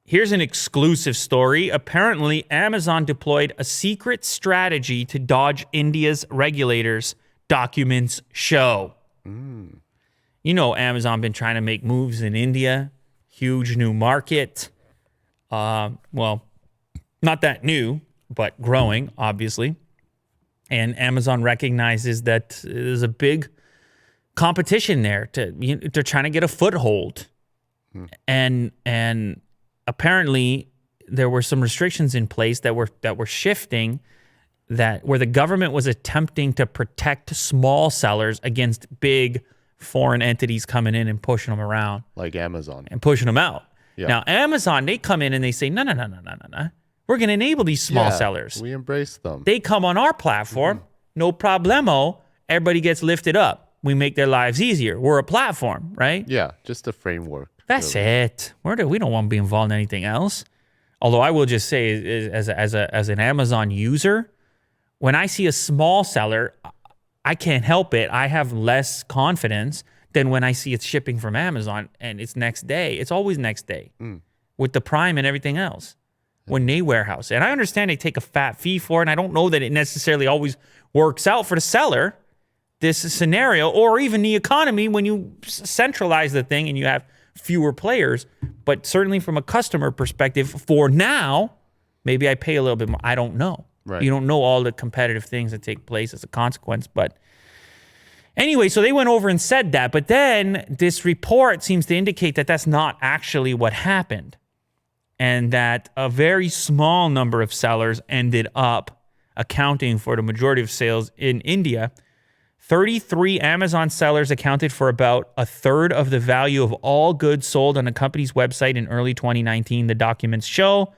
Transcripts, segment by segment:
Here's an exclusive story. Apparently, Amazon deployed a secret strategy to dodge India's regulators, documents show. You know, Amazon been trying to make moves in India. Huge new market. Well, not that new, but growing, obviously. And Amazon recognizes that there's a big competition there. They're trying to get a foothold. And apparently there were some restrictions in place that were shifting, that where the government was attempting to protect small sellers against big foreign entities coming in and pushing them around. Like Amazon. And pushing them out. Yeah. Now, Amazon, they come in and they say, no. We're going to enable these small sellers. We embrace them. They come on our platform, no problemo. Everybody gets lifted up. We make their lives easier. We're a platform, right? Yeah, just a framework. That's it. We don't want to be involved in anything else. Although I will just say, as an Amazon user, when I see a small seller, I can't help it. I have less confidence than when I see it shipping from Amazon and it's next day. It's always next day with the Prime and everything else when they warehouse. And I understand they take a fat fee for it, and I don't know that it necessarily always works out for the seller, this scenario, or even the economy when you centralize the thing and you have fewer players. But certainly from a customer perspective, for now, maybe I pay a little bit more. I don't know. Right. You don't know all the competitive things that take place as a consequence. But anyway, so they went over and said that. But then this report seems to indicate that that's not actually what happened, and that a very small number of sellers ended up accounting for the majority of sales in India. 33 Amazon sellers accounted for about a third of the value of all goods sold on the company's website in early 2019, the documents show.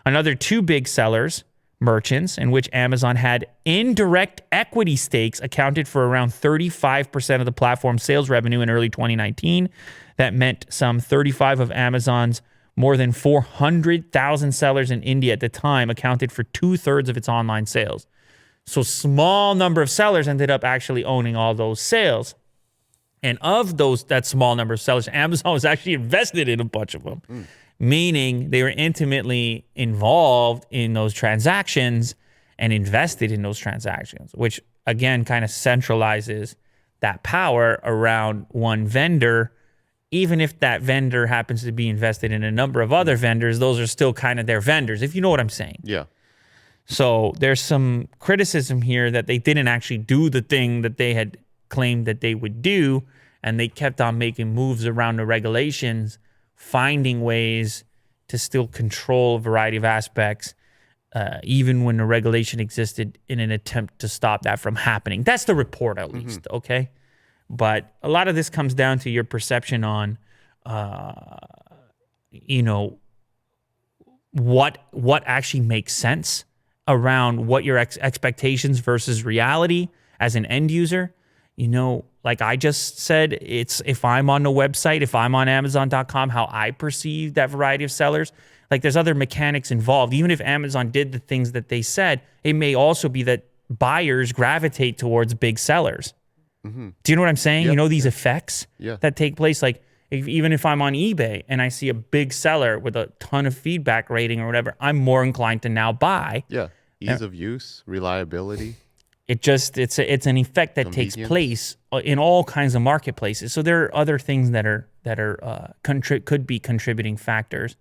Another 2 big sellers, merchants, in which Amazon had indirect equity stakes, accounted for around 35% of the platform's sales revenue in early 2019. That meant some 35 of Amazon's more than 400,000 sellers in India at the time accounted for 2/3 of its online sales. So small number of sellers ended up actually owning all those sales. And of that small number of sellers, Amazon was actually invested in a bunch of them, meaning they were intimately involved in those transactions and invested in those transactions, which again kind of centralizes that power around one vendor. Even if that vendor happens to be invested in a number of other vendors, those are still kind of their vendors, if you know what I'm saying. Yeah. So there's some criticism here that they didn't actually do the thing that they had claimed that they would do, and they kept on making moves around the regulations, finding ways to still control a variety of aspects, even when the regulation existed, in an attempt to stop that from happening. That's the report, at least, okay? But a lot of this comes down to your perception on, what actually makes sense around what your expectations versus reality as an end user. Like I just said, it's if I'm on the website, if I'm on Amazon.com, how I perceive that variety of sellers. Like there's other mechanics involved. Even if Amazon did the things that they said, it may also be that buyers gravitate towards big sellers. Do you know what I'm saying? Yep. These effects that take place. Like even if I'm on eBay and I see a big seller with a ton of feedback rating or whatever, I'm more inclined to now buy. Yeah. Ease of use, reliability. It's an effect that takes place in all kinds of marketplaces. So there are other things that could be contributing factors.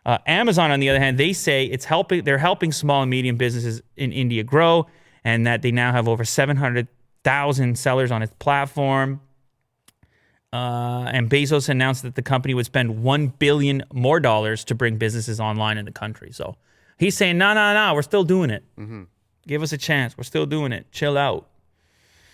Amazon, on the other hand, they say they're helping small and medium businesses in India grow, and that they now have over 700,000 sellers on its platform. And Bezos announced that the company would spend $1 billion more to bring businesses online in the country. So he's saying, no, we're still doing it. Give us a chance. We're still doing it. Chill out.